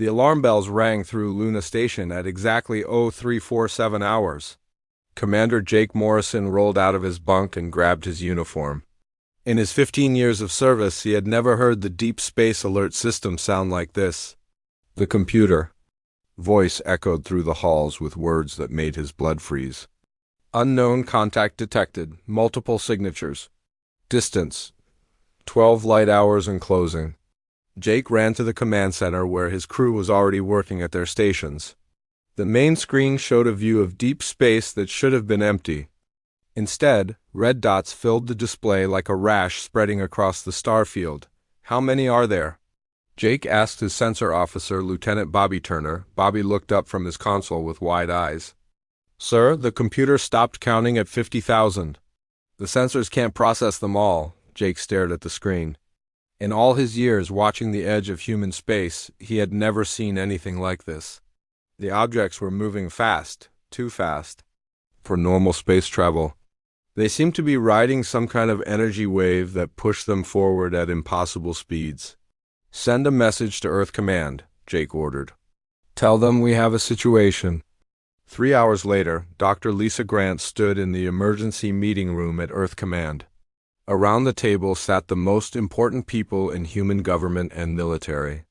The alarm bells rang through Luna Station at exactly 0347 hours. Commander Jake Morrison rolled out of his bunk and grabbed his uniform. In his 15 years of service, he had never heard the Deep Space Alert System sound like this. The computer. Voice echoed through the halls with words that made his blood freeze. Unknown contact detected. Multiple signatures. Distance. 12 light hours and closing. Jake ran to the command center where his crew was already working at their stations. The main screen showed a view of deep space that should have been empty. Instead, red dots filled the display like a rash spreading across the star field. How many are there? Jake asked his sensor officer, Lieutenant Bobby Turner. Bobby looked up from his console with wide eyes. Sir, the computer stopped counting at 50,000. The sensors can't process them all. Jake stared at the screen. In all his years watching the edge of human space, he had never seen anything like this. The objects were moving fast, too fast. For normal space travel, they seemed to be riding some kind of energy wave that pushed them forward at impossible speeds. Send a message to Earth Command, Jake ordered. Tell them we have a situation. 3 hours later, Dr. Lisa Grant stood in the emergency meeting room at Earth Command. Around the table sat the most important people in human government and military.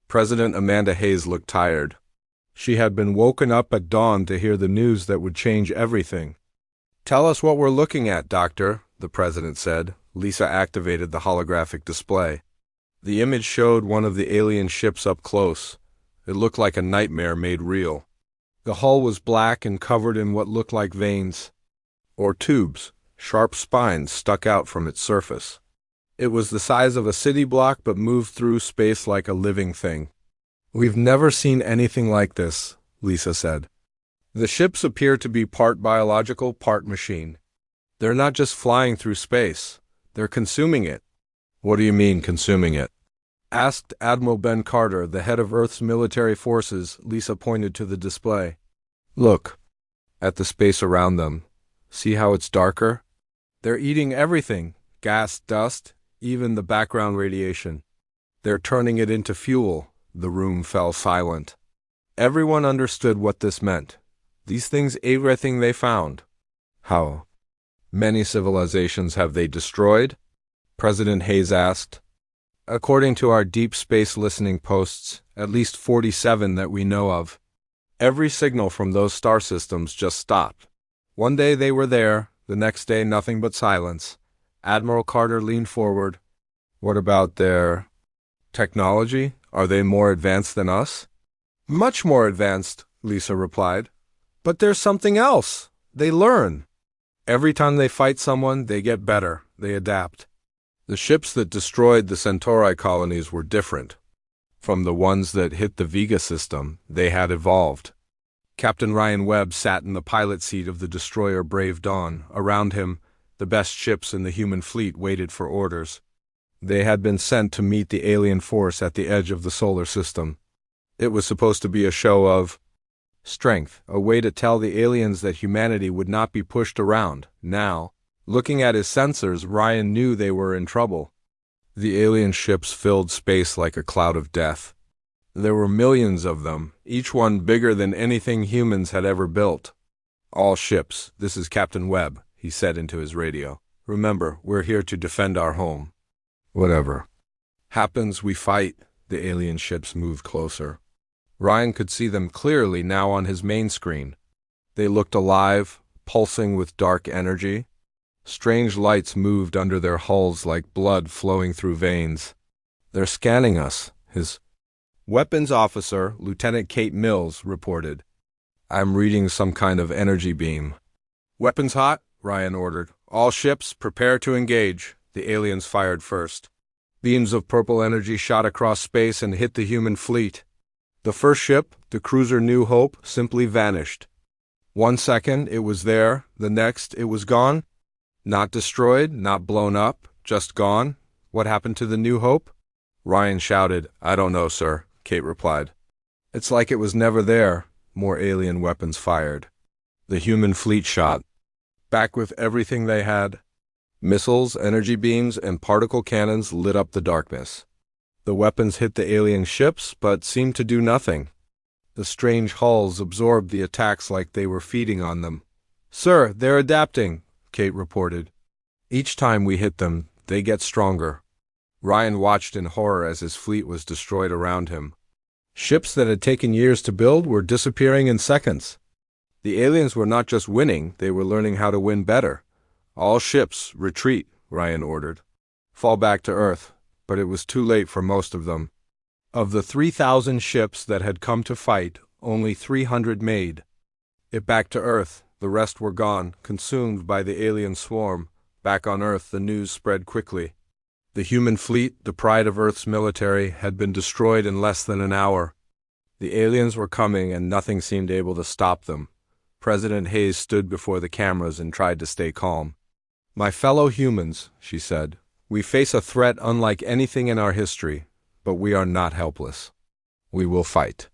President Amanda Hayes looked tired. She had been woken up at dawn to hear the news that would change everything. Tell us what we're looking at, Doctor, the president said. Lisa activated the holographic display. The image showed one of the alien ships up close. It looked like a nightmare made real. The hull was black and covered in what looked like veins, or tubes. Sharp spines stuck out from its surface. It was the size of a city block but moved through space like a living thing. We've never seen anything like this, Lisa said. The ships appear to be part biological, part machine. They're not just flying through space. They're consuming it. What do you mean, consuming it? Asked Admiral Ben Carter, the head of Earth's military forces. Lisa pointed to the display. Look. At the space around them. See how it's darker? They're eating everything, gas, dust, even the background radiation. They're turning it into fuel. The room fell silent. Everyone understood what this meant. These things ate everything they found. How many civilizations have they destroyed? President Hayes asked. According to our deep space listening posts, at least 47 that we know of. Every signal from those star systems just stopped. One day they were there, the next day nothing but silence. Admiral Carter leaned forward. What about their technology? Are they more advanced than us? Much more advanced, Lisa replied. But there's something else. They learn. Every time they fight someone, they get better. They adapt. The ships that destroyed the Centauri colonies were different. From the ones that hit the Vega system, they had evolved. Captain Ryan Webb sat in the pilot seat of the destroyer Brave Dawn. Around him, the best ships in the human fleet waited for orders. They had been sent to meet the alien force at the edge of the solar system. It was supposed to be a show of strength, a way to tell the aliens that humanity would not be pushed around. Now, looking at his sensors, Ryan knew they were in trouble. The alien ships filled space like a cloud of death. There were millions of them, each one bigger than anything humans had ever built. All ships, this is Captain Webb, he said into his radio. Remember, we're here to defend our home. Whatever happens, we fight. The alien ships moved closer. Ryan could see them clearly now on his main screen. They looked alive, pulsing with dark energy. Strange lights moved under their hulls like blood flowing through veins. They're scanning us, his weapons officer, Lieutenant Kate Mills, reported. I'm reading some kind of energy beam. Weapons hot, Ryan ordered. All ships, prepare to engage. The aliens fired first. Beams of purple energy shot across space and hit the human fleet. The first ship, the cruiser New Hope, simply vanished. 1 second, it was there. The next, it was gone. Not destroyed, not blown up, just gone. What happened to the New Hope? Ryan shouted. I don't know, sir, Kate replied. It's like it was never there. More alien weapons fired. The human fleet shot back with everything they had. Missiles, energy beams, and particle cannons lit up the darkness. The weapons hit the alien ships, but seemed to do nothing. The strange hulls absorbed the attacks like they were feeding on them. "Sir, they're adapting," Kate reported. "Each time we hit them, they get stronger." Ryan watched in horror as his fleet was destroyed around him. Ships that had taken years to build were disappearing in seconds. The aliens were not just winning, they were learning how to win better. "All ships, retreat," Ryan ordered. "Fall back to Earth," but it was too late for most of them. Of the 3,000 ships that had come to fight, only 300 made it back to Earth. The rest were gone, consumed by the alien swarm. Back on Earth, the news spread quickly. The human fleet, the pride of Earth's military, had been destroyed in less than an hour. The aliens were coming, and nothing seemed able to stop them. President Hayes stood before the cameras and tried to stay calm. "My fellow humans," she said, "we face a threat unlike anything in our history, but we are not helpless. We will fight.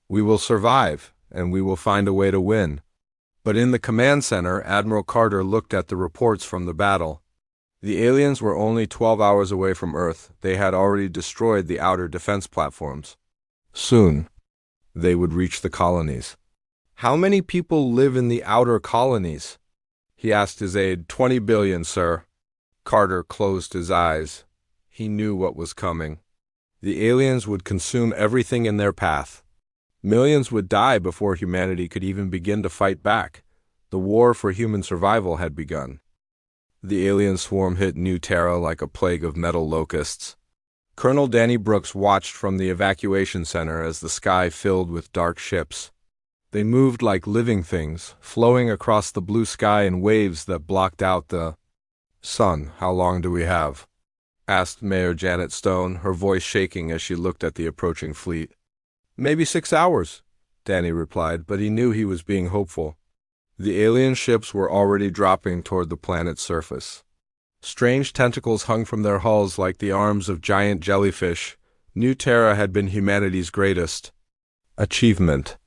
We will survive, and we will find a way to win." But in the command center, Admiral Carter looked at the reports from the battle. The aliens were only 12 hours away from Earth. They had already destroyed the outer defense platforms. Soon, they would reach the colonies. "How many people live in the outer colonies?" he asked his aide. 20 billion, sir." Carter closed his eyes. He knew what was coming. The aliens would consume everything in their path. Millions would die before humanity could even begin to fight back. The war for human survival had begun. The alien swarm hit New Terra like a plague of metal locusts. Colonel Danny Brooks watched from the evacuation center as the sky filled with dark ships. They moved like living things, flowing across the blue sky in waves that blocked out the sun. "How long do we have?" asked Mayor Janet Stone, her voice shaking as she looked at the approaching fleet. "Maybe 6 hours," Danny replied, but he knew he was being hopeful. The alien ships were already dropping toward the planet's surface. Strange tentacles hung from their hulls like the arms of giant jellyfish. New Terra had been humanity's greatest achievement.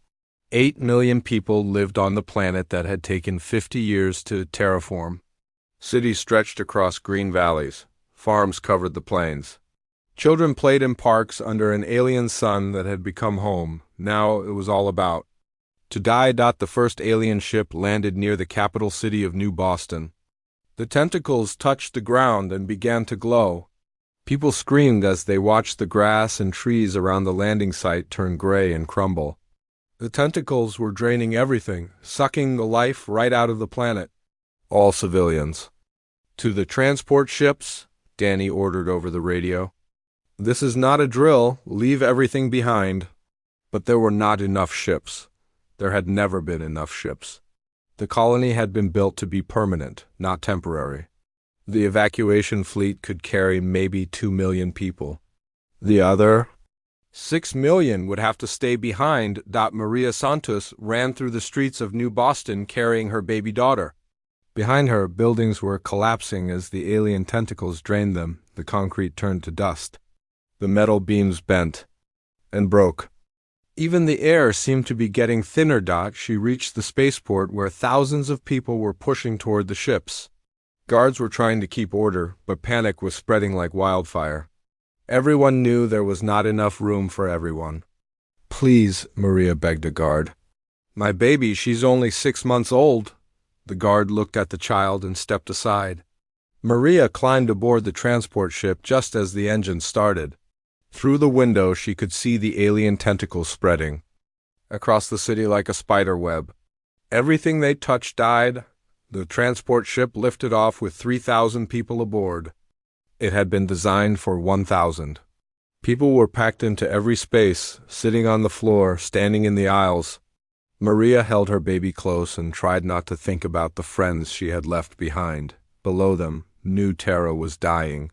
8 million people lived on the planet that had taken 50 years to terraform. Cities stretched across green valleys. Farms covered the plains. Children played in parks under an alien sun that had become home. Now it was all about to die. The first alien ship landed near the capital city of New Boston. The tentacles touched the ground and began to glow. People screamed as they watched the grass and trees around the landing site turn gray and crumble. The tentacles were draining everything, sucking the life right out of the planet. "All civilians to the transport ships," Danny ordered over the radio. "This is not a drill. Leave everything behind." But there were not enough ships. There had never been enough ships. The colony had been built to be permanent, not temporary. The evacuation fleet could carry maybe 2 million people. The other 6 million would have to stay behind. Maria Santos ran through the streets of New Boston carrying her baby daughter. Behind her, buildings were collapsing as the alien tentacles drained them. The concrete turned to dust. The metal beams bent and broke. Even the air seemed to be getting thinner. She reached the spaceport where thousands of people were pushing toward the ships. Guards were trying to keep order, but panic was spreading like wildfire. Everyone knew there was not enough room for everyone. "Please," Maria begged a guard. "My baby, she's only 6 months old." The guard looked at the child and stepped aside. Maria climbed aboard the transport ship just as the engine started. Through the window, she could see the alien tentacles spreading across the city like a spider web. Everything they touched died. The transport ship lifted off with 3,000 people aboard. It had been designed for 1,000. People were packed into every space, sitting on the floor, standing in the aisles. Maria held her baby close and tried not to think about the friends she had left behind. Below them, New Terra was dying.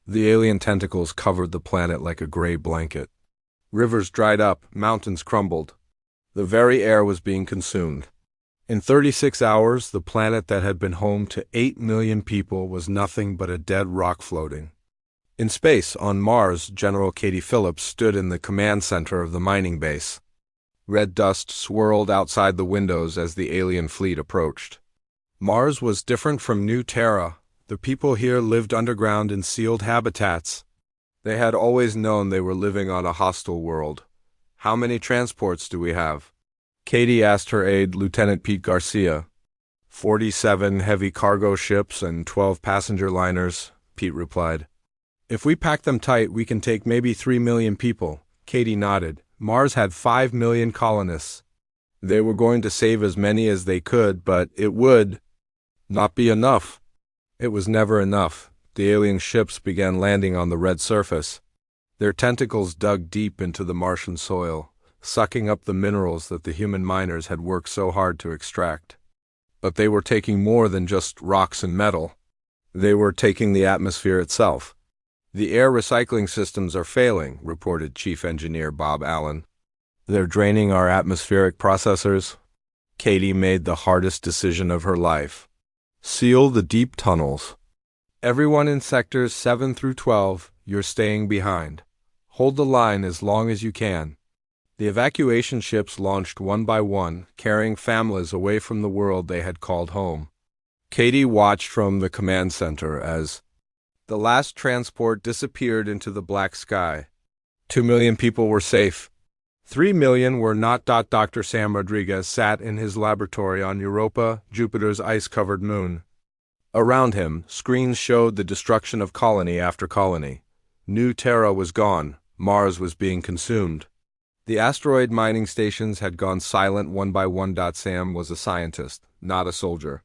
The alien tentacles covered the planet like a gray blanket. Rivers dried up, mountains crumbled. The very air was being consumed. In 36 hours, the planet that had been home to 8 million people was nothing but a dead rock floating. In space, on Mars, General Katie Phillips stood in the command center of the mining base. Red dust swirled outside the windows as the alien fleet approached. Mars was different from New Terra. The people here lived underground in sealed habitats. They had always known they were living on a hostile world. "How many transports do we have?" Katie asked her aide, Lieutenant Pete Garcia. 47 heavy cargo ships and 12 passenger liners, Pete replied. "If we pack them tight, we can take maybe 3 million people." Katie nodded. Mars had 5 million colonists. They were going to save as many as they could, but it would not be enough. It was never enough. The alien ships began landing on the red surface. Their tentacles dug deep into the Martian soil, sucking up the minerals that the human miners had worked so hard to extract. But they were taking more than just rocks and metal. They were taking the atmosphere itself. "The air recycling systems are failing," reported Chief Engineer Bob Allen. "They're draining our atmospheric processors." Katie made the hardest decision of her life. Seal the deep tunnels. "Everyone in sectors 7 through 12, you're staying behind. Hold the line as long as you can." The evacuation ships launched one by one, carrying families away from the world they had called home. Katie watched from the command center as the last transport disappeared into the black sky. 2 million people were safe. 3 million were not. Dr. Sam Rodriguez sat in his laboratory on Europa, Jupiter's ice-covered moon. Around him, screens showed the destruction of colony after colony. New Terra was gone. Mars was being consumed. The asteroid mining stations had gone silent one by one. Sam was a scientist, not a soldier.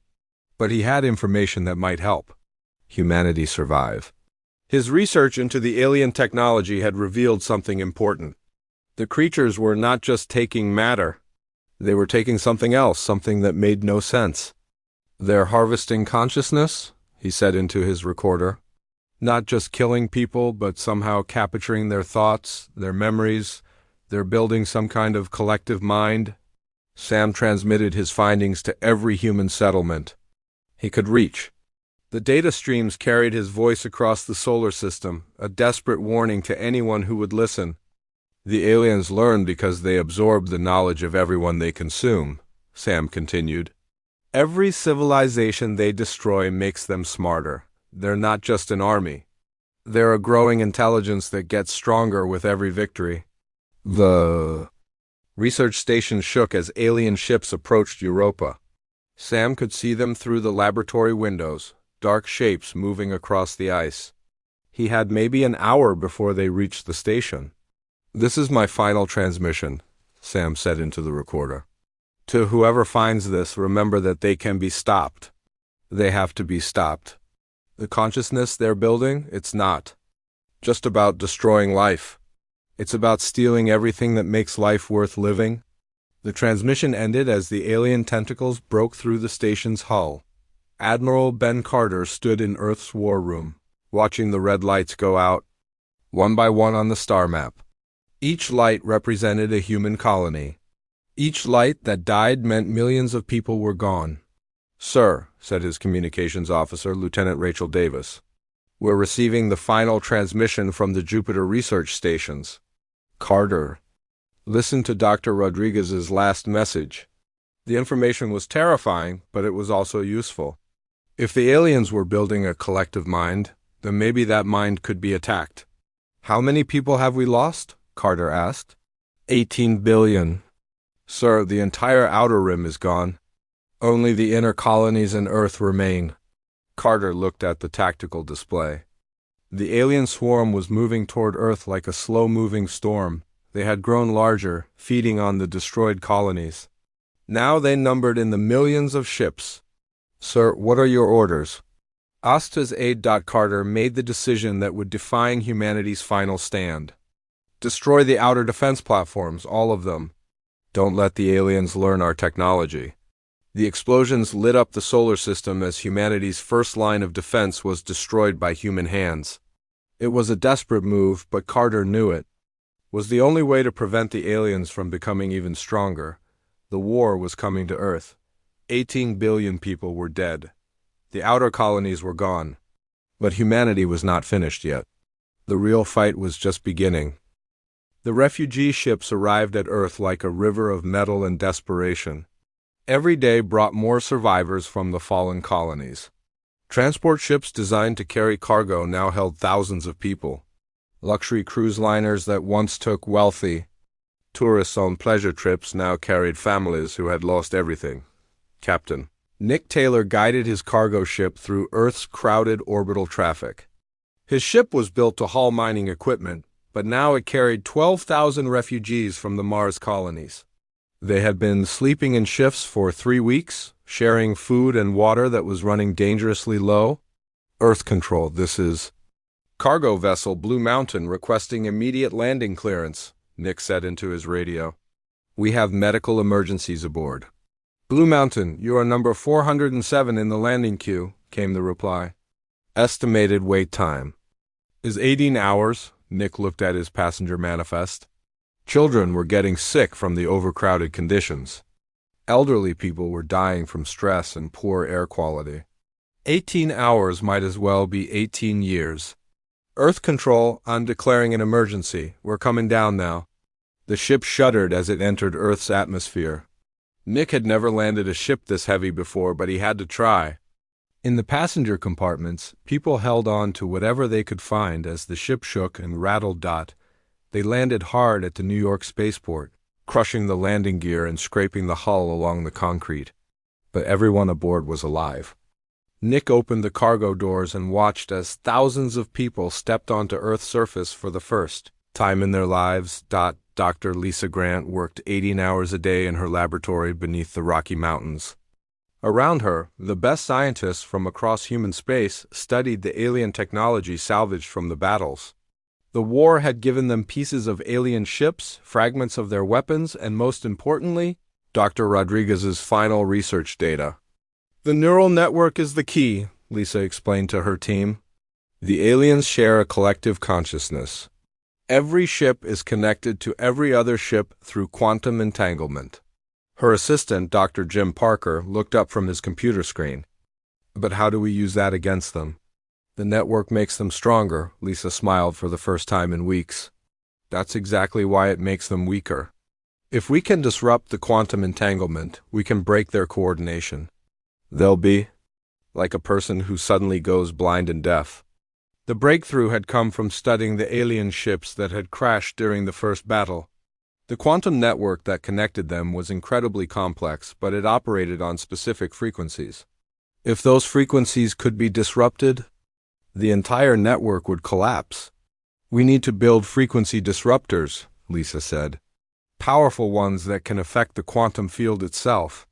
But he had information that might help humanity survive. His research into the alien technology had revealed something important. The creatures were not just taking matter. They were taking something else, something that made no sense. "They're harvesting consciousness," he said into his recorder. "Not just killing people, but somehow capturing their thoughts, their memories. They're building some kind of collective mind." Sam transmitted his findings to every human settlement he could reach. The data streams carried his voice across the solar system, a desperate warning to anyone who would listen. "The aliens learn because they absorb the knowledge of everyone they consume," Sam continued. "Every civilization they destroy makes them smarter. They're not just an army. They're a growing intelligence that gets stronger with every victory." The research station shook as alien ships approached Europa. Sam could see them through the laboratory windows, dark shapes moving across the ice. He had maybe an hour before they reached the station. "This is my final transmission," Sam said into the recorder. "To whoever finds this, remember that they can be stopped. They have to be stopped. The consciousness they're building, it's not just about destroying life. It's about stealing everything that makes life worth living." The transmission ended as the alien tentacles broke through the station's hull. Admiral Ben Carter stood in Earth's war room, watching the red lights go out, one by one on the star map. Each light represented a human colony. Each light that died meant millions of people were gone. "Sir," said his communications officer, Lieutenant Rachel Davis, "we're receiving the final transmission from the Jupiter research stations." Carter listened to Dr. Rodriguez's last message. The information was terrifying, but it was also useful. If the aliens were building a collective mind, then maybe that mind could be attacked. "How many people have we lost?" Carter asked. 18 billion. "Sir, the entire outer rim is gone. Only the inner colonies and Earth remain." Carter looked at the tactical display. The alien swarm was moving toward Earth like a slow-moving storm. They had grown larger, feeding on the destroyed colonies. Now they numbered in the millions of ships. "Sir, what are your orders?" Asta's aide. Carter made the decision that would define humanity's final stand. "Destroy the outer defense platforms, all of them. Don't let the aliens learn our technology." The explosions lit up the solar system as humanity's first line of defense was destroyed by human hands. It was a desperate move, but Carter knew it was the only way to prevent the aliens from becoming even stronger. The war was coming to Earth. 18 billion people were dead. The outer colonies were gone. But humanity was not finished yet. The real fight was just beginning. The refugee ships arrived at Earth like a river of metal and desperation. Every day brought more survivors from the fallen colonies. Transport ships designed to carry cargo now held thousands of people. Luxury cruise liners that once took wealthy tourists on pleasure trips now carried families who had lost everything. Captain Nick Taylor guided his cargo ship through Earth's crowded orbital traffic. His ship was built to haul mining equipment, but now it carried 12,000 refugees from the Mars colonies. They had been sleeping in shifts for 3 weeks, sharing food and water that was running dangerously low. Earth Control, this is cargo vessel Blue Mountain requesting immediate landing clearance, Nick said into his radio. We have medical emergencies aboard. Blue Mountain, you are number 407 in the landing queue, came the reply. Estimated wait time is 18 hours, Nick looked at his passenger manifest. Children were getting sick from the overcrowded conditions. Elderly people were dying from stress and poor air quality. 18 hours might as well be 18 years. Earth Control, I'm declaring an emergency. We're coming down now. The ship shuddered as it entered Earth's atmosphere. Nick had never landed a ship this heavy before, but he had to try. In the passenger compartments, people held on to whatever they could find as the ship shook and rattled. They landed hard at the New York spaceport, crushing the landing gear and scraping the hull along the concrete. But everyone aboard was alive. Nick opened the cargo doors and watched as thousands of people stepped onto Earth's surface for the first time in their lives. Dr. Lisa Grant worked 18 hours a day in her laboratory beneath the Rocky Mountains. Around her, the best scientists from across human space studied the alien technology salvaged from the battles. The war had given them pieces of alien ships, fragments of their weapons, and most importantly, Dr. Rodriguez's final research data. The neural network is the key, Lisa explained to her team. The aliens share a collective consciousness. Every ship is connected to every other ship through quantum entanglement. Her assistant, Dr. Jim Parker, looked up from his computer screen. But how do we use that against them? The network makes them stronger, Lisa smiled for the first time in weeks. That's exactly why it makes them weaker. If we can disrupt the quantum entanglement, we can break their coordination. They'll be like a person who suddenly goes blind and deaf. The breakthrough had come from studying the alien ships that had crashed during the first battle. The quantum network that connected them was incredibly complex, but it operated on specific frequencies. If those frequencies could be disrupted, the entire network would collapse. We need to build frequency disruptors, Lisa said. Powerful ones that can affect the quantum field itself.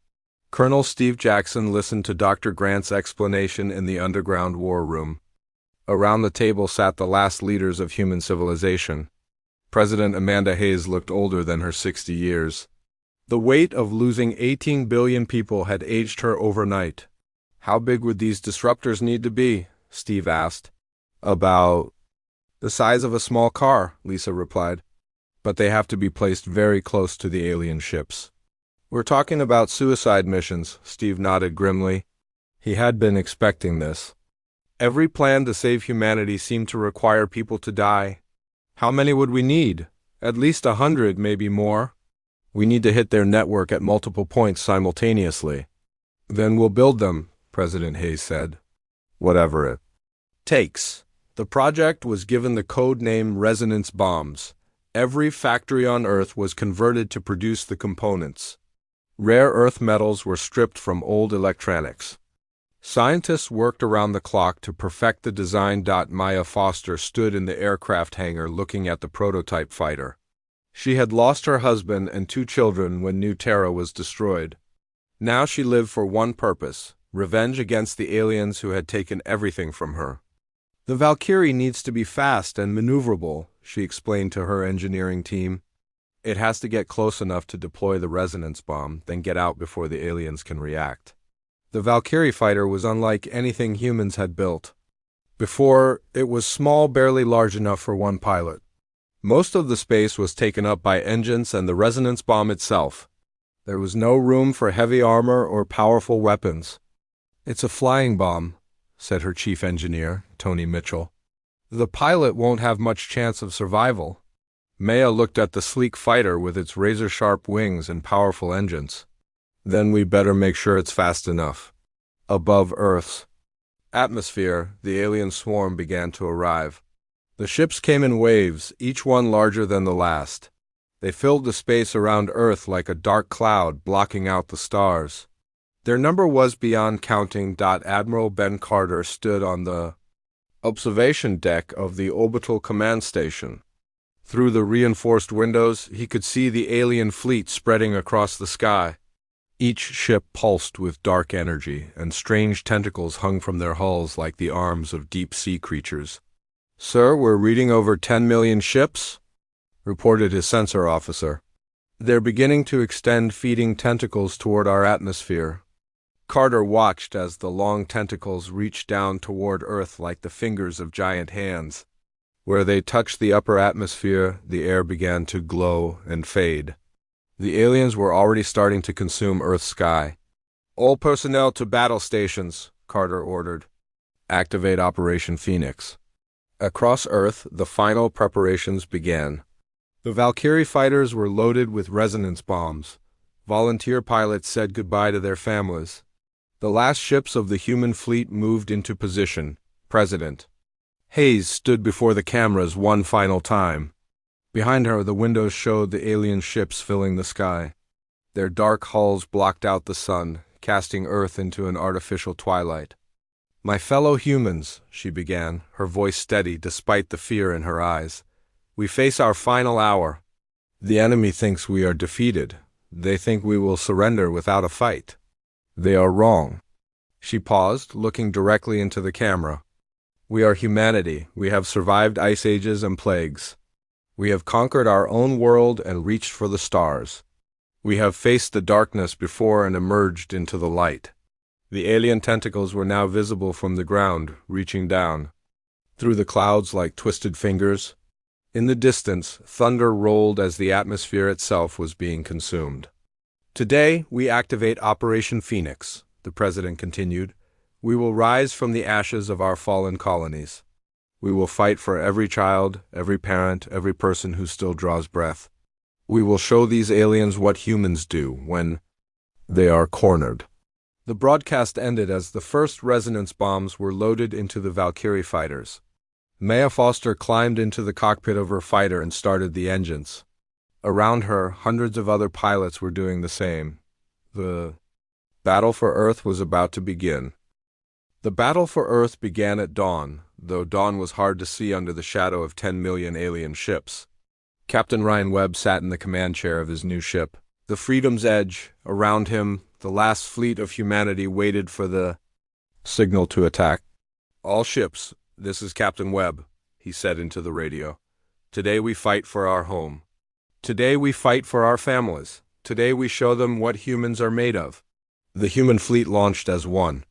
Colonel Steve Jackson listened to Dr. Grant's explanation in the underground war room. Around the table sat the last leaders of human civilization. President Amanda Hayes looked older than her 60 years. The weight of losing 18 billion people had aged her overnight. How big would these disruptors need to be? Steve asked. About the size of a small car, Lisa replied. But they have to be placed very close to the alien ships. We're talking about suicide missions, Steve nodded grimly. He had been expecting this. Every plan to save humanity seemed to require people to die. How many would we need? At least 100, maybe more. We need to hit their network at multiple points simultaneously. Then we'll build them, President Hayes said. Whatever it takes. The project was given the code name Resonance Bombs. Every factory on Earth was converted to produce the components. Rare earth metals were stripped from old electronics. Scientists worked around the clock to perfect the design. Maya Foster stood in the aircraft hangar looking at the prototype fighter. She had lost her husband and 2 children when New Terra was destroyed. Now she lived for one purpose: revenge against the aliens who had taken everything from her. The Valkyrie needs to be fast and maneuverable, she explained to her engineering team. It has to get close enough to deploy the resonance bomb, then get out before the aliens can react. The Valkyrie fighter was unlike anything humans had built. Before, it was small, barely large enough for one pilot. Most of the space was taken up by engines and the resonance bomb itself. There was no room for heavy armor or powerful weapons. It's a flying bomb, said her chief engineer, Tony Mitchell. The pilot won't have much chance of survival. Maya looked at the sleek fighter with its razor-sharp wings and powerful engines. Then we better make sure it's fast enough. Above Earth's atmosphere, the alien swarm began to arrive. The ships came in waves, each one larger than the last. They filled the space around Earth like a dark cloud blocking out the stars. Their number was beyond counting. Admiral Ben Carter stood on the observation deck of the orbital command station. Through the reinforced windows, he could see the alien fleet spreading across the sky. Each ship pulsed with dark energy, and strange tentacles hung from their hulls like the arms of deep-sea creatures. "Sir, we're reading over 10 million ships," reported his sensor officer. "They're beginning to extend feeding tentacles toward our atmosphere." Carter watched as the long tentacles reached down toward Earth like the fingers of giant hands. Where they touched the upper atmosphere, the air began to glow and fade. The aliens were already starting to consume Earth's sky. "All personnel to battle stations," Carter ordered. "Activate Operation Phoenix." Across Earth, the final preparations began. The Valkyrie fighters were loaded with resonance bombs. Volunteer pilots said goodbye to their families. The last ships of the human fleet moved into position. President Hayes stood before the cameras one final time. Behind her, the windows showed the alien ships filling the sky. Their dark hulls blocked out the sun, casting Earth into an artificial twilight. "My fellow humans," she began, her voice steady despite the fear in her eyes, "we face our final hour. The enemy thinks we are defeated. They think we will surrender without a fight. They are wrong." She paused, looking directly into the camera. "We are humanity. We have survived ice ages and plagues. We have conquered our own world and reached for the stars. We have faced the darkness before and emerged into the light." The alien tentacles were now visible from the ground, reaching down through the clouds like twisted fingers. In the distance, thunder rolled as the atmosphere itself was being consumed. "Today, we activate Operation Phoenix," the president continued. "We will rise from the ashes of our fallen colonies. We will fight for every child, every parent, every person who still draws breath. We will show these aliens what humans do when they are cornered." The broadcast ended as the first resonance bombs were loaded into the Valkyrie fighters. Maya Foster climbed into the cockpit of her fighter and started the engines. Around her, hundreds of other pilots were doing the same. The battle for Earth was about to begin. The battle for Earth began at dawn, though dawn was hard to see under the shadow of 10 million alien ships. Captain Ryan Webb sat in the command chair of his new ship, the Freedom's Edge. Around him, the last fleet of humanity waited for the signal to attack. "All ships, this is Captain Webb," he said into the radio. "Today we fight for our home. Today we fight for our families. Today we show them what humans are made of." The human fleet launched as one.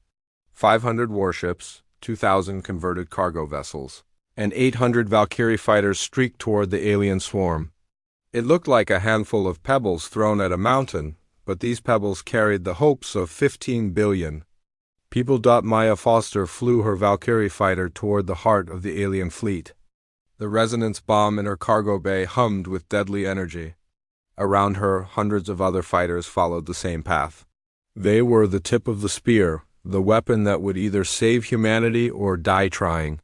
500 warships, 2,000 converted cargo vessels, and 800 Valkyrie fighters streaked toward the alien swarm. It looked like a handful of pebbles thrown at a mountain, but these pebbles carried the hopes of 15 billion people. Maya Foster flew her Valkyrie fighter toward the heart of the alien fleet. The resonance bomb in her cargo bay hummed with deadly energy. Around her, hundreds of other fighters followed the same path. They were the tip of the spear, the weapon that would either save humanity or die trying.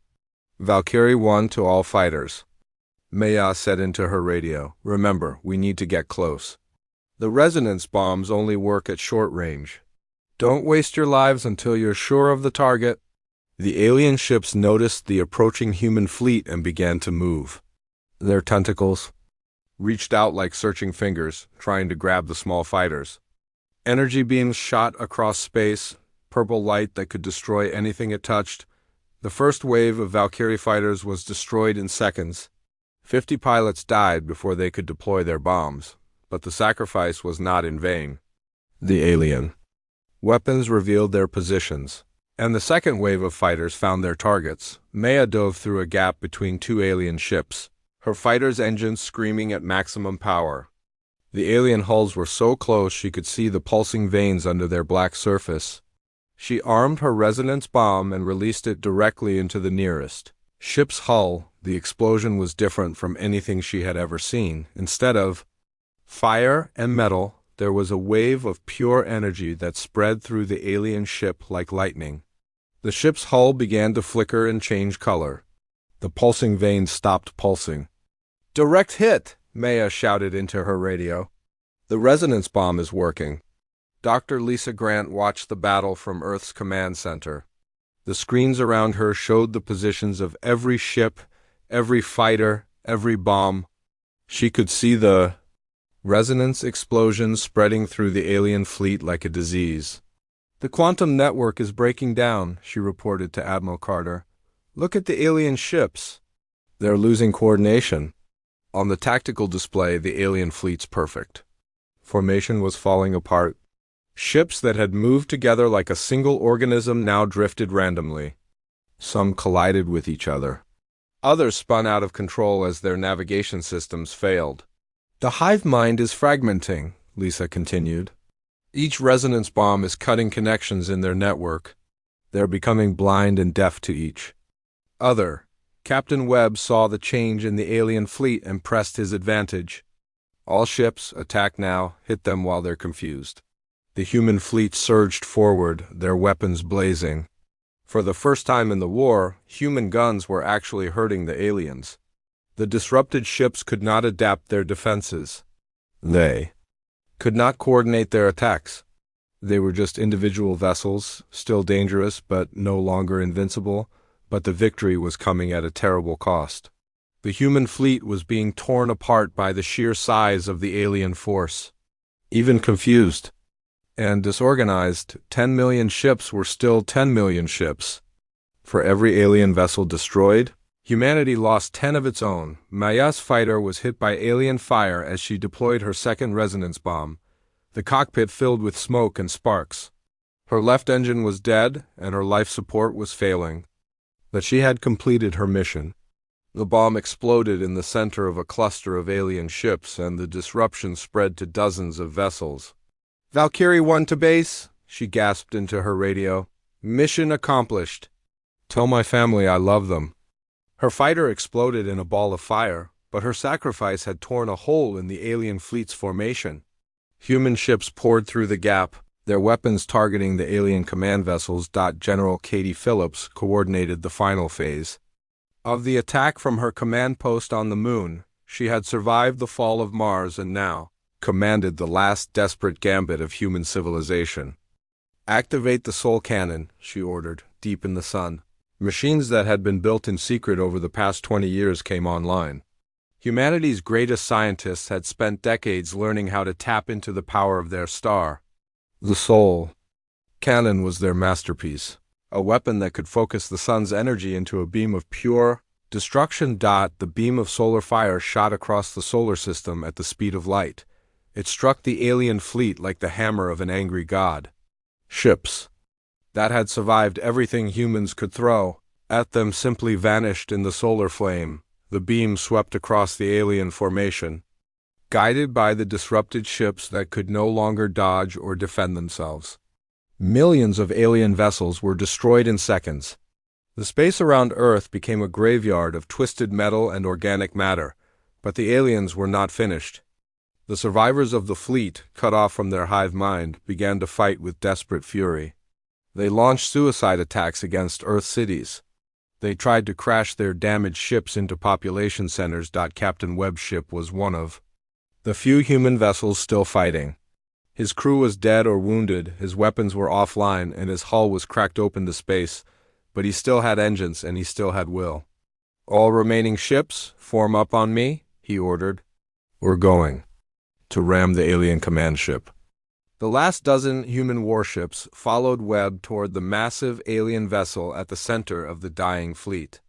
"Valkyrie 1 to all fighters," Maya said into her radio. "Remember, we need to get close. The resonance bombs only work at short range. Don't waste your lives until you're sure of the target." The alien ships noticed the approaching human fleet and began to move. Their tentacles reached out like searching fingers, trying to grab the small fighters. Energy beams shot across space, purple light that could destroy anything it touched. The first wave of Valkyrie fighters was destroyed in seconds. 50 pilots died before they could deploy their bombs, but the sacrifice was not in vain. The alien weapons revealed their positions, and the second wave of fighters found their targets. Maya dove through a gap between two alien ships, her fighter's engines screaming at maximum power. The alien hulls were so close she could see the pulsing veins under their black surface. She armed her resonance bomb and released it directly into the nearest ship's hull. The explosion was different from anything she had ever seen. Instead of fire and metal, there was a wave of pure energy that spread through the alien ship like lightning. The ship's hull began to flicker and change color. The pulsing veins stopped pulsing. "Direct hit!" Maya shouted into her radio. "The resonance bomb is working." Dr. Lisa Grant watched the battle from Earth's command center. The screens around her showed the positions of every ship, every fighter, every bomb. She could see the resonance explosions spreading through the alien fleet like a disease. "The quantum network is breaking down," she reported to Admiral Carter. "Look at the alien ships. They're losing coordination." On the tactical display, the alien fleet's perfect. Formation was falling apart. Ships that had moved together like a single organism now drifted randomly. Some collided with each other. Others spun out of control as their navigation systems failed. "The hive mind is fragmenting," Lisa continued. "Each resonance bomb is cutting connections in their network. They're becoming blind and deaf to each other." Captain Webb saw the change in the alien fleet and pressed his advantage. "All ships, attack now, hit them while they're confused." The human fleet surged forward, their weapons blazing. For the first time in the war, human guns were actually hurting the aliens. The disrupted ships could not adapt their defenses. They could not coordinate their attacks. They were just individual vessels, still dangerous but no longer invincible, but the victory was coming at a terrible cost. The human fleet was being torn apart by the sheer size of the alien force. Even confused and disorganized, 10 million ships were still 10 million ships. For every alien vessel destroyed, humanity lost 10 of its own. Maya's fighter was hit by alien fire as she deployed her second resonance bomb, the cockpit filled with smoke and sparks. Her left engine was dead, and her life support was failing. But she had completed her mission. The bomb exploded in the center of a cluster of alien ships, and the disruption spread to dozens of vessels. "Valkyrie 1 to base," she gasped into her radio. "Mission accomplished. Tell my family I love them." Her fighter exploded in a ball of fire, but her sacrifice had torn a hole in the alien fleet's formation. Human ships poured through the gap, their weapons targeting the alien command vessels. General Katie Phillips coordinated the final phase of the attack from her command post on the moon. She had survived the fall of Mars and now commanded the last desperate gambit of human civilization. "Activate the soul cannon," she ordered, deep in the sun. Machines that had been built in secret over the past 20 years came online. Humanity's greatest scientists had spent decades learning how to tap into the power of their star. The soul cannon was their masterpiece, a weapon that could focus the sun's energy into a beam of pure destruction. The beam of solar fire shot across the solar system at the speed of light. It struck the alien fleet like the hammer of an angry god. Ships that had survived everything humans could throw at them simply vanished in the solar flame. The beam swept across the alien formation, guided by the disrupted ships that could no longer dodge or defend themselves. Millions of alien vessels were destroyed in seconds. The space around Earth became a graveyard of twisted metal and organic matter, but the aliens were not finished. The survivors of the fleet, cut off from their hive mind, began to fight with desperate fury. They launched suicide attacks against Earth cities. They tried to crash their damaged ships into population centers. Captain Webb's ship was one of the few human vessels still fighting. His crew was dead or wounded, his weapons were offline, and his hull was cracked open to space, but he still had engines and he still had will. "All remaining ships, form up on me," he ordered. "We're going to ram the alien command ship." The last dozen human warships followed Webb toward the massive alien vessel at the center of the dying fleet.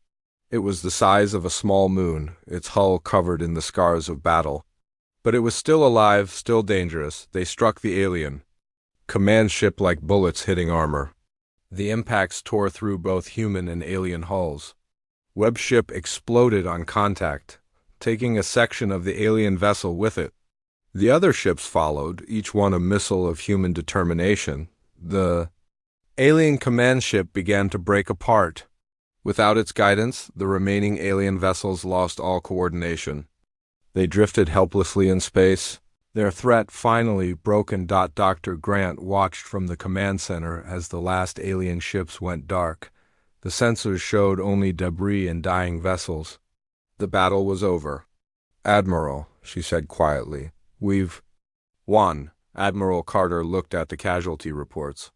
It was the size of a small moon, its hull covered in the scars of battle. But it was still alive, still dangerous. They struck the alien command ship like bullets hitting armor. The impacts tore through both human and alien hulls. Webb's ship exploded on contact, taking a section of the alien vessel with it. The other ships followed, each one a missile of human determination. The alien command ship began to break apart. Without its guidance, the remaining alien vessels lost all coordination. They drifted helplessly in space, their threat finally broken. Dr. Grant watched from the command center as the last alien ships went dark, The sensors showed only debris and dying vessels. The battle was over. "Admiral," she said quietly, "we've won." Admiral Carter looked at the casualty reports.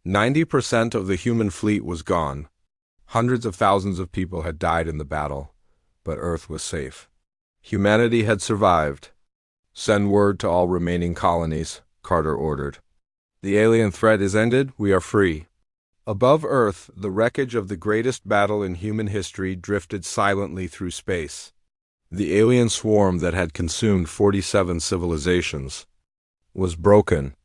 90% of the human fleet was gone. Hundreds of thousands of people had died in the battle, but Earth was safe. Humanity had survived. "Send word to all remaining colonies," Carter ordered. "The alien threat is ended. We are free." Above Earth, the wreckage of the greatest battle in human history drifted silently through space. The alien swarm that had consumed 47 civilizations was broken.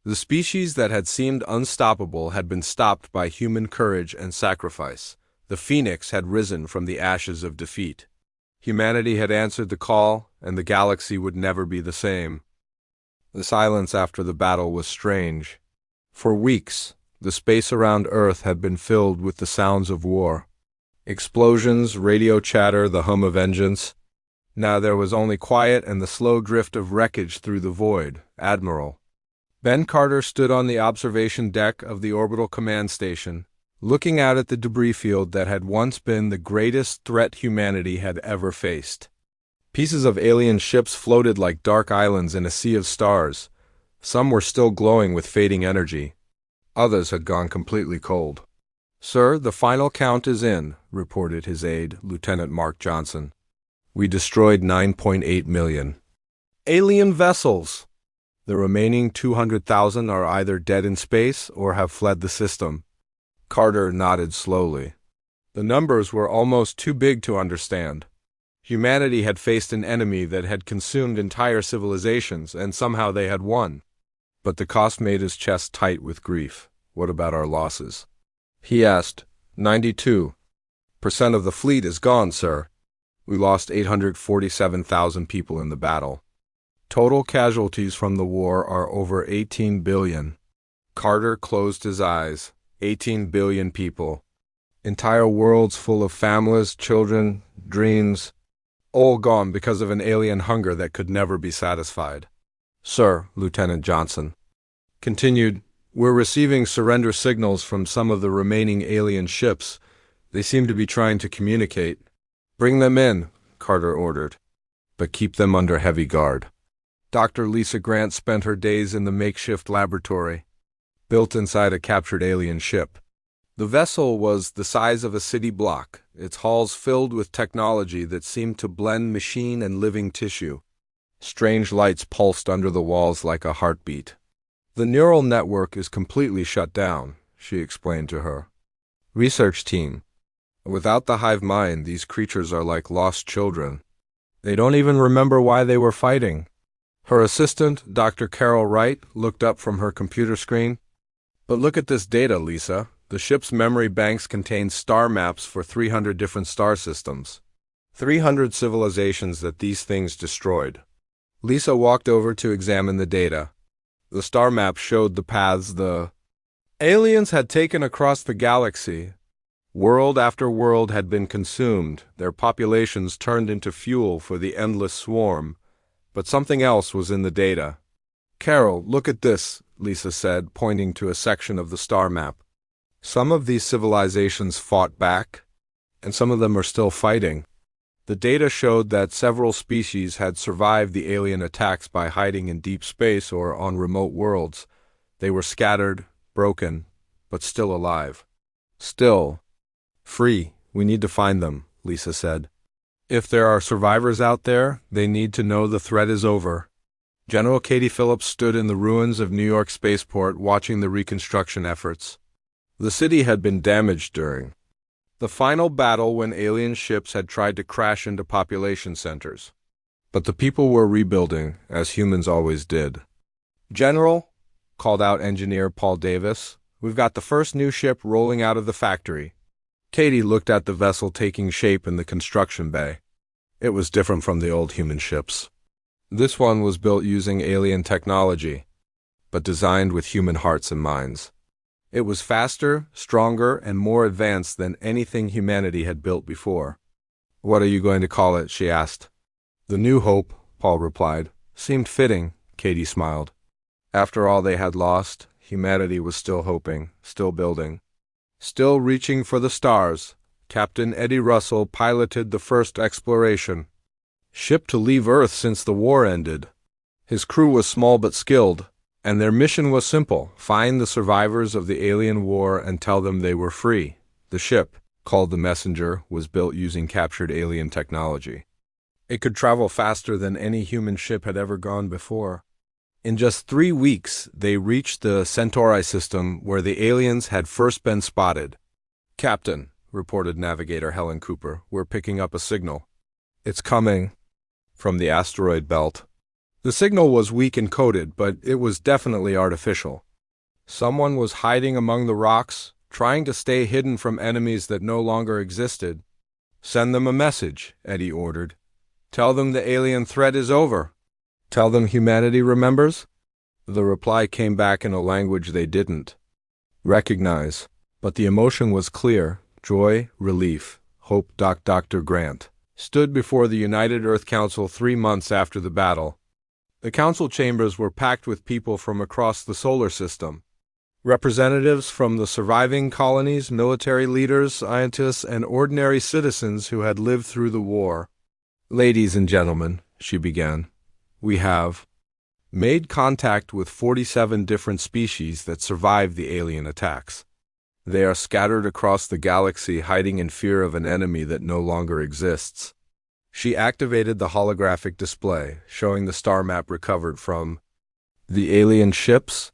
The species that had seemed unstoppable had been stopped by human courage and sacrifice. The phoenix had risen from the ashes of defeat. Humanity had answered the call, and the galaxy would never be the same. The silence after the battle was strange. For weeks, the space around Earth had been filled with the sounds of war. Explosions, radio chatter, the hum of engines. Now there was only quiet and the slow drift of wreckage through the void. "Admiral." Ben Carter stood on the observation deck of the orbital command station, looking out at the debris field that had once been the greatest threat humanity had ever faced. Pieces of alien ships floated like dark islands in a sea of stars. Some were still glowing with fading energy. Others had gone completely cold. "Sir, the final count is in," reported his aide, Lieutenant Mark Johnson. "We destroyed 9.8 million. Alien vessels! The remaining 200,000 are either dead in space or have fled the system." Carter nodded slowly. The numbers were almost too big to understand. Humanity had faced an enemy that had consumed entire civilizations, and somehow they had won. But the cost made his chest tight with grief. "What about our losses?" he asked. 92% of the fleet is gone, sir. We lost 847,000 people in the battle. Total casualties from the war are over 18 billion. Carter closed his eyes. 18 billion people. Entire worlds full of families, children, dreams, all gone because of an alien hunger that could never be satisfied. "Sir," Lieutenant Johnson continued, "we're receiving surrender signals from some of the remaining alien ships. They seem to be trying to communicate." "Bring them in," Carter ordered, "but keep them under heavy guard." Dr. Lisa Grant spent her days in the makeshift laboratory, built inside a captured alien ship. The vessel was the size of a city block, its halls filled with technology that seemed to blend machine and living tissue. Strange lights pulsed under the walls like a heartbeat. "The neural network is completely shut down," she explained to her research team. "Without the hive mind, these creatures are like lost children. They don't even remember why they were fighting." Her assistant, Dr. Carol Wright, looked up from her computer screen. "But look at this data, Lisa. The ship's memory banks contain star maps for 300 different star systems. 300 civilizations that these things destroyed." Lisa walked over to examine the data. The star map showed the paths the aliens had taken across the galaxy. World after world had been consumed, their populations turned into fuel for the endless swarm. But something else was in the data. "Carol, look at this," Lisa said, pointing to a section of the star map. "Some of these civilizations fought back, and some of them are still fighting." The data showed that several species had survived the alien attacks by hiding in deep space or on remote worlds. They were scattered, broken, but still alive. "Still free. We need to find them," Lisa said. "If there are survivors out there, they need to know the threat is over." General Katie Phillips stood in the ruins of New York Spaceport watching the reconstruction efforts. The city had been damaged during the final battle when alien ships had tried to crash into population centers. But the people were rebuilding, as humans always did. "General," called out engineer Paul Davis, "we've got the first new ship rolling out of the factory." Katie looked at the vessel taking shape in the construction bay. It was different from the old human ships. This one was built using alien technology, but designed with human hearts and minds. It was faster, stronger, and more advanced than anything humanity had built before. "What are you going to call it?" she asked. "The New Hope," Paul replied. "Seemed fitting," Katie smiled. After all they had lost, humanity was still hoping, still building, Still reaching for the stars, Captain Eddie Russell piloted the first exploration ship to leave Earth since the war ended. His crew was small but skilled, and their mission was simple: find the survivors of the alien war and tell them they were free. The ship, called the Messenger, was built using captured alien technology. It could travel faster than any human ship had ever gone before. In just 3 weeks, they reached the Centauri system where the aliens had first been spotted. "Captain," reported navigator Helen Cooper, "we're picking up a signal. It's coming from the asteroid belt." The signal was weak and coded, but it was definitely artificial. Someone was hiding among the rocks, trying to stay hidden from enemies that no longer existed. "Send them a message," Eddie ordered. "Tell them the alien threat is over. Tell them humanity remembers." The reply came back in a language they didn't recognize, but the emotion was clear: joy, relief, hope. Dr. Grant stood before the United Earth Council 3 months after the battle. The council chambers were packed with people from across the solar system. Representatives from the surviving colonies, military leaders, scientists, and ordinary citizens who had lived through the war. "Ladies and gentlemen," she began, "we have made contact with 47 different species that survived the alien attacks. They are scattered across the galaxy, hiding in fear of an enemy that no longer exists." She activated the holographic display, showing the star map recovered from the alien ships.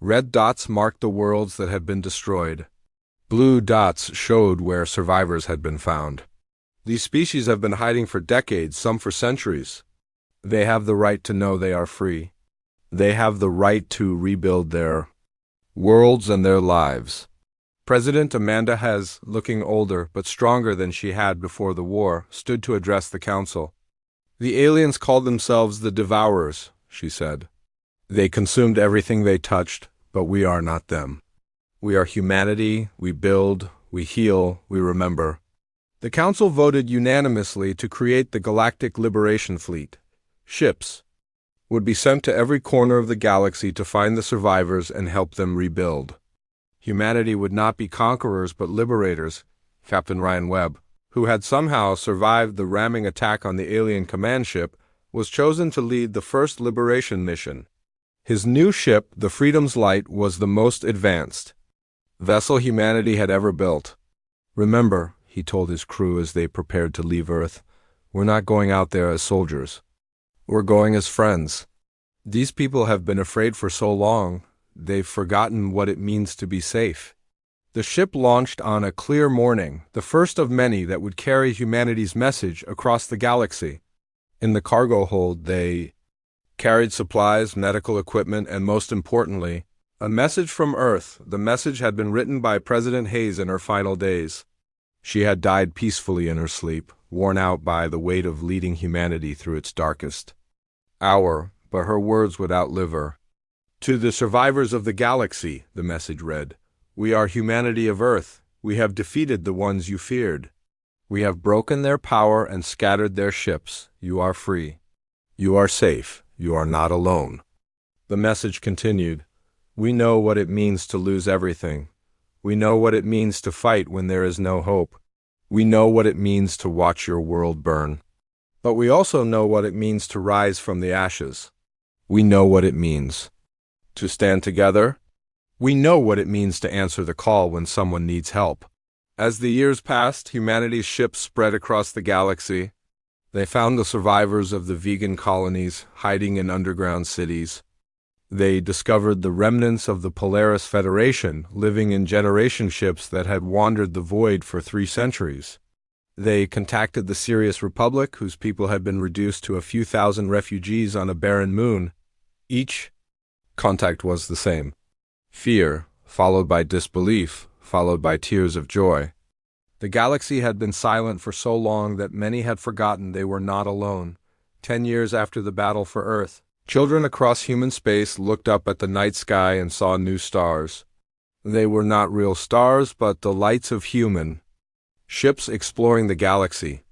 Red dots marked the worlds that had been destroyed. Blue dots showed where survivors had been found. These species have been hiding for decades, some for centuries. They have the right to know they are free. They have the right to rebuild their worlds and their lives. President Amanda Hess, looking older but stronger than she had before the war, stood to address the council. "The aliens called themselves the Devourers," she said. "They consumed everything they touched, but we are not them. We are humanity, we build, we heal, we remember." The council voted unanimously to create the Galactic Liberation Fleet. Ships would be sent to every corner of the galaxy to find the survivors and help them rebuild. Humanity would not be conquerors but liberators. Captain Ryan Webb, who had somehow survived the ramming attack on the alien command ship, was chosen to lead the first liberation mission. His new ship, the Freedom's Light, was the most advanced vessel humanity had ever built. "Remember," he told his crew as they prepared to leave Earth, "we're not going out there as soldiers. We're going as friends. These people have been afraid for so long, they've forgotten what it means to be safe." The ship launched on a clear morning, the first of many that would carry humanity's message across the galaxy. In the cargo hold, they carried supplies, medical equipment, and most importantly, a message from Earth. The message had been written by President Hayes in her final days. She had died peacefully in her sleep, worn out by the weight of leading humanity through its darkest hour, but her words would outlive her. "To the survivors of the galaxy," the message read, "we are humanity of Earth. We have defeated the ones you feared. We have broken their power and scattered their ships. You are free. You are safe. You are not alone." The message continued, "We know what it means to lose everything. We know what it means to fight when there is no hope. We know what it means to watch your world burn. But we also know what it means to rise from the ashes. We know what it means to stand together. We know what it means to answer the call when someone needs help." As the years passed, humanity's ships spread across the galaxy. They found the survivors of the vegan colonies hiding in underground cities. They discovered the remnants of the Polaris Federation living in generation ships that had wandered the void for 3 centuries. They contacted the Sirius Republic, whose people had been reduced to a few thousand refugees on a barren moon. Each contact was the same: fear, followed by disbelief, followed by tears of joy. The galaxy had been silent for so long that many had forgotten they were not alone. 10 years after the battle for Earth, children across human space looked up at the night sky and saw new stars. They were not real stars, but the lights of human ships exploring the galaxy.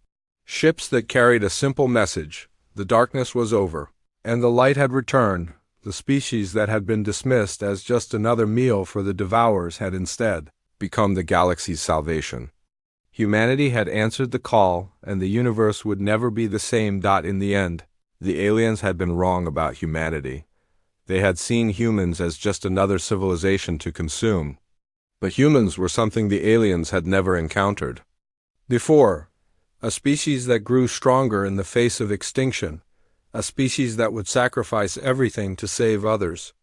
Ships that carried a simple message: the darkness was over, and the light had returned. The species that had been dismissed as just another meal for the devourers had instead become the galaxy's salvation. Humanity had answered the call, and the universe would never be the same. In the end, the aliens had been wrong about humanity. They had seen humans as just another civilization to consume. But humans were something the aliens had never encountered before. A species that grew stronger in the face of extinction. A species that would sacrifice everything to save others.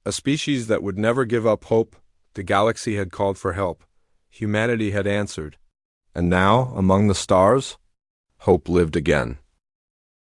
A species that would never give up hope. The galaxy had called for help. Humanity had answered. And now, among the stars, hope lived again.